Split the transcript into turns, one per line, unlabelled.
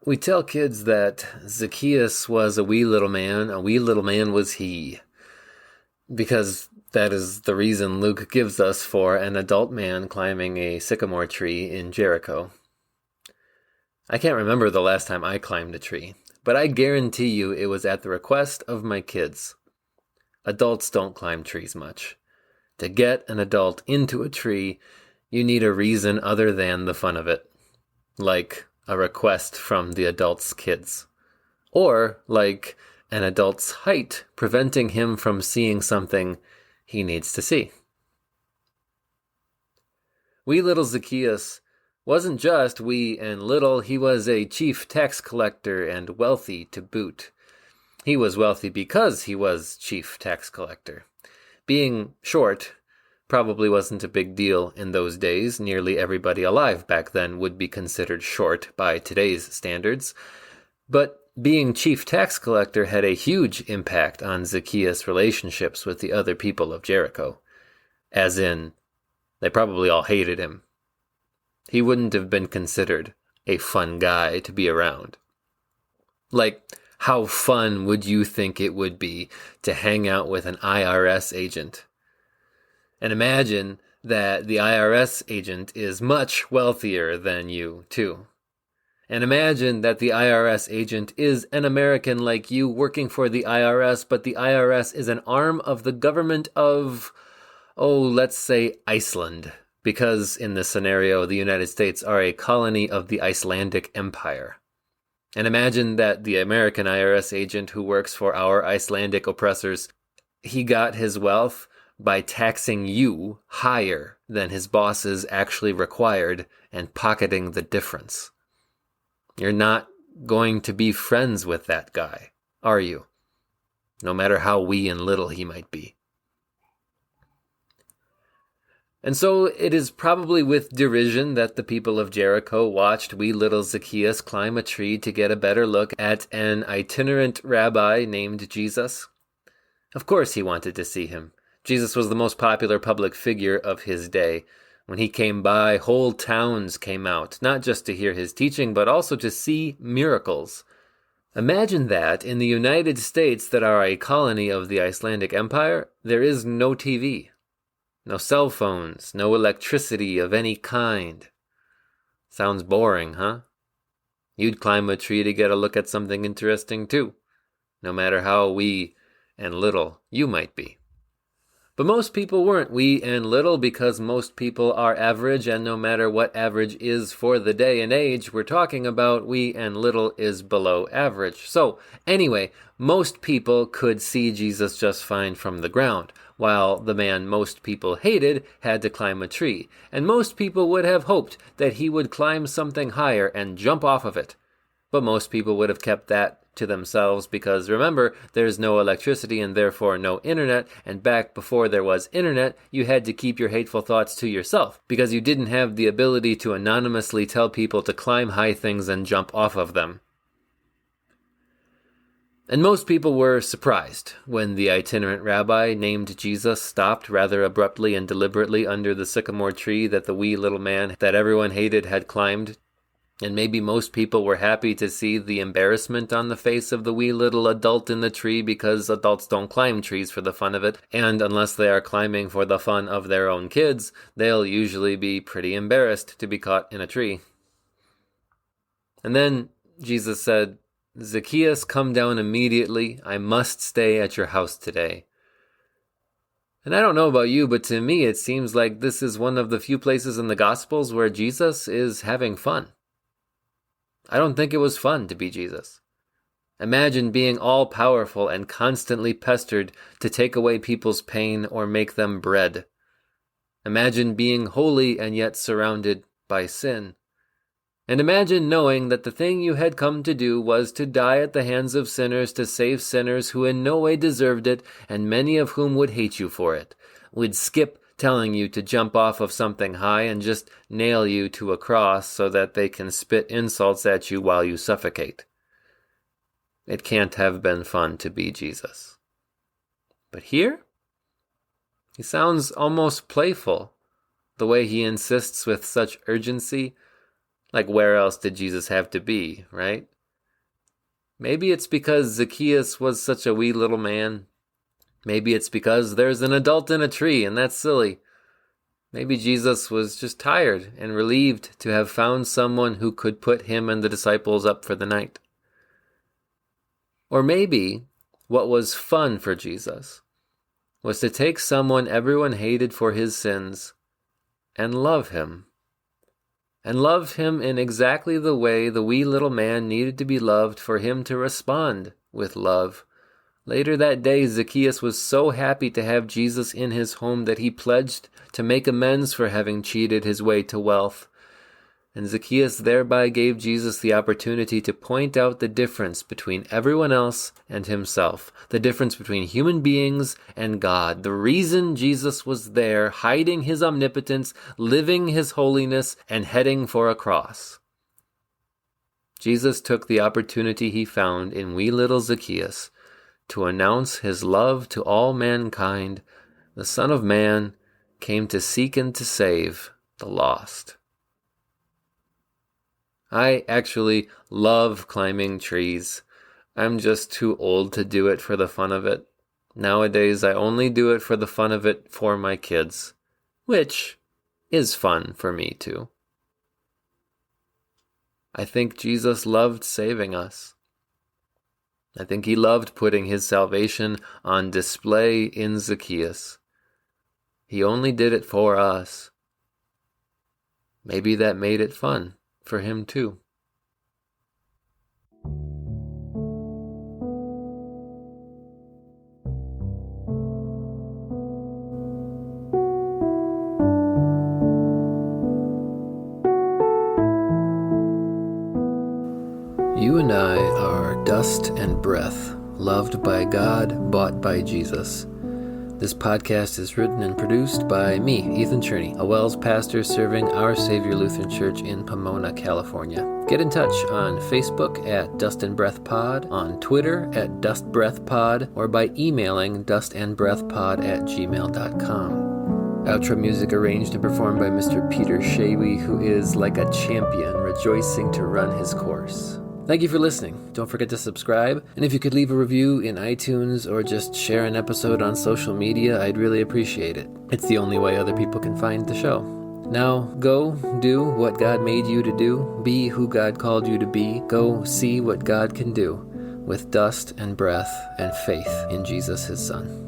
We tell kids that Zacchaeus was a wee little man was he, because that is the reason Luke gives us for an adult man climbing a sycamore tree in Jericho. I can't remember the last time I climbed a tree, but I guarantee you it was at the request of my kids. Adults don't climb trees much. To get an adult into a tree, you need a reason other than the fun of it. Like a request from the adult's kids. Or like an adult's height preventing him from seeing something he needs to see. Wee little Zacchaeus wasn't just wee and little, he was a chief tax collector and wealthy to boot. He was wealthy because he was chief tax collector. Being short probably wasn't a big deal in those days. Nearly everybody alive back then would be considered short by today's standards. But being chief tax collector had a huge impact on Zacchaeus' relationships with the other people of Jericho. As in, they probably all hated him. He wouldn't have been considered a fun guy to be around. Like, how fun would you think it would be to hang out with an IRS agent? And imagine that the IRS agent is much wealthier than you, too. And imagine that the IRS agent is an American like you working for the IRS, but the IRS is an arm of the government of, let's say Iceland. Because in this scenario, the United States are a colony of the Icelandic Empire. And imagine that the American IRS agent who works for our Icelandic oppressors, he got his wealth by taxing you higher than his bosses actually required and pocketing the difference. You're not going to be friends with that guy, are you? No matter how wee and little he might be. And so it is probably with derision that the people of Jericho watched wee little Zacchaeus climb a tree to get a better look at an itinerant rabbi named Jesus. Of course he wanted to see him. Jesus was the most popular public figure of his day. When he came by, whole towns came out, not just to hear his teaching, but also to see miracles. Imagine that in the United States that are a colony of the Icelandic Empire, there is no TV. No cell phones, no electricity of any kind. Sounds boring, huh? You'd climb a tree to get a look at something interesting too, no matter how wee and little you might be. But most people weren't wee and little because most people are average, and no matter what average is for the day and age we're talking about, wee and little is below average. So, anyway, most people could see Jesus just fine from the ground, while the man most people hated had to climb a tree, and most people would have hoped that he would climb something higher and jump off of it. But most people would have kept that to themselves because, remember, there's no electricity and therefore no internet, and back before there was internet, you had to keep your hateful thoughts to yourself because you didn't have the ability to anonymously tell people to climb high things and jump off of them. And most people were surprised when the itinerant rabbi named Jesus stopped rather abruptly and deliberately under the sycamore tree that the wee little man that everyone hated had climbed. And maybe most people were happy to see the embarrassment on the face of the wee little adult in the tree because adults don't climb trees for the fun of it, and unless they are climbing for the fun of their own kids, they'll usually be pretty embarrassed to be caught in a tree. And then Jesus said, "Zacchaeus, come down immediately. I must stay at your house today." And I don't know about you, but to me it seems like this is one of the few places in the Gospels where Jesus is having fun. I don't think it was fun to be Jesus. Imagine being all-powerful and constantly pestered to take away people's pain or make them bread. Imagine being holy and yet surrounded by sin. And imagine knowing that the thing you had come to do was to die at the hands of sinners to save sinners who in no way deserved it, and many of whom would hate you for it, would skip telling you to jump off of something high and just nail you to a cross so that they can spit insults at you while you suffocate. It can't have been fun to be Jesus. But here, he sounds almost playful, the way he insists with such urgency. Like, where else did Jesus have to be, right? Maybe it's because Zacchaeus was such a wee little man. Maybe it's because there's an adult in a tree, and that's silly. Maybe Jesus was just tired and relieved to have found someone who could put him and the disciples up for the night. Or maybe what was fun for Jesus was to take someone everyone hated for his sins and love him. And love him in exactly the way the wee little man needed to be loved for him to respond with love. Later that day, Zacchaeus was so happy to have Jesus in his home that he pledged to make amends for having cheated his way to wealth. And Zacchaeus thereby gave Jesus the opportunity to point out the difference between everyone else and himself, the difference between human beings and God, the reason Jesus was there, hiding his omnipotence, living his holiness, and heading for a cross. Jesus took the opportunity he found in wee little Zacchaeus to announce his love to all mankind. The Son of Man came to seek and to save the lost. I actually love climbing trees. I'm just too old to do it for the fun of it. Nowadays, I only do it for the fun of it for my kids, which is fun for me too. I think Jesus loved saving us. I think he loved putting his salvation on display in Zacchaeus. He only did it for us. Maybe that made it fun for him too. You and I are dust and breath, loved by God, bought by Jesus. This podcast is written and produced by me, Ethan Cherney, a WELS pastor serving Our Savior Lutheran Church in Pomona, California. Get in touch on Facebook at Dust and Breath Pod, on Twitter at Dust Breath Pod, or by emailing dustandbreathpod@gmail.com. Outro music arranged and performed by Mr. Peter Shawy, who is like a champion, rejoicing to run his course. Thank you for listening. Don't forget to subscribe. And if you could leave a review in iTunes or just share an episode on social media, I'd really appreciate it. It's the only way other people can find the show. Now, go do what God made you to do. Be who God called you to be. Go see what God can do with dust and breath and faith in Jesus, his Son.